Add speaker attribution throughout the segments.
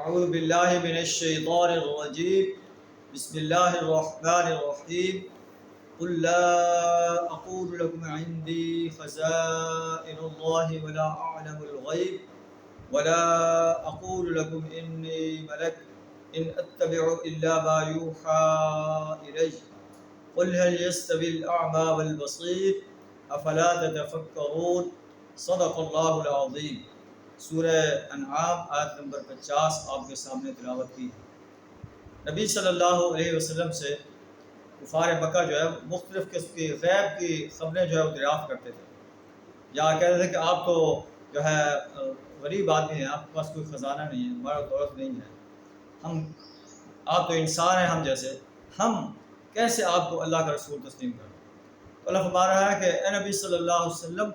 Speaker 1: اعوذ باللہ من الشیطان الرجیم بسم اللہ الرحمن الرحیم قل لا اقول لكم عندي خزائن الله ولا اعلم الغیب ولا اقول لكم انی ملک ان اتبع الا ما یوحى الی قل هل يستوي الاعمى والبصیر افلا تتفکرون صدق اللہ العظیم۔ سورہ انعام آیت نمبر 50 آپ کے سامنے تلاوت کی۔ نبی صلی اللہ علیہ وسلم سے کفار مکہ جو ہے مختلف قسم کی غیب کی خبریں جو ہے وہ دریافت کرتے تھے، یا کہتے تھے کہ آپ تو جو ہے غریب آدمی ہیں، آپ کے پاس کوئی خزانہ نہیں ہے، ہمارا دولت نہیں ہے، آپ تو انسان ہیں ہم جیسے، ہم کیسے آپ کو اللہ کا رسول تسلیم کریں؟ اللہ فرما رہا ہے کہ اے نبی صلی اللہ علیہ وسلم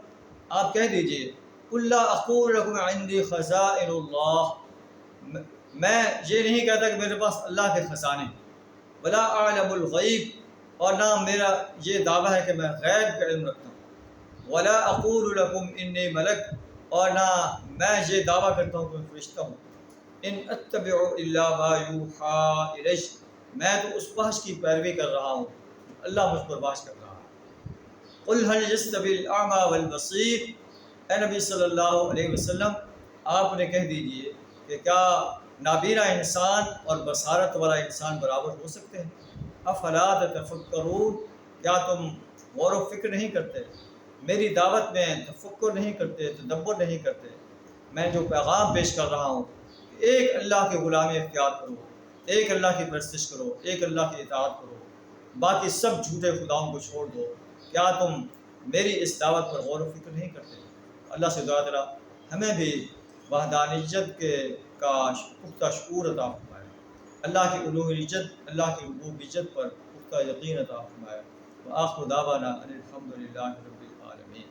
Speaker 1: آپ کہہ دیجئے قل لا اقول لكم عندي خزائن اللہ، میں یہ نہیں کہتا کہ میرے پاس اللہ کے خزانے، ولا اعلم الغیب، اور نہ میرا یہ دعویٰ ہے کہ میں غیب کا علم رکھتا ہوں، ولا اقول لكم انی ملک، اور نہ میں یہ دعویٰ کرتا ہوں کہ میں فرشتہ ہوں، ان اتبع الا ما یوحى الی، میں تو اس وحی کی پیروی کر رہا ہوں اللہ مجھ پر وحی کر رہا ہے۔ قل هل يستوي الاعمى والبصیر، اے نبی صلی اللہ علیہ وسلم آپ نے کہہ دیجئے کہ کیا نابینا انسان اور بصارت والا انسان برابر ہو سکتے ہیں؟ افلا تتفکرون، کیا تم غور و فکر نہیں کرتے، میری دعوت میں تفکر نہیں کرتے، تدبر نہیں کرتے؟ میں جو پیغام پیش کر رہا ہوں کہ ایک اللہ کی غلامی اختیار کرو، ایک اللہ کی پرستش کرو، ایک اللہ کی اطاعت کرو، باقی سب جھوٹے خداؤں کو چھوڑ دو، کیا تم میری اس دعوت پر غور و فکر نہیں کرتے؟ اللہ سے دعا کرا ہمیں بھی وحدانیت کا پختہ شعور عطا فرمائے، اللہ کی الوہیت، اللہ کی ربوبیت پر پختہ یقین عطا فرمائے۔ وآخر دعوانا ان الحمد للہ رب العالمین۔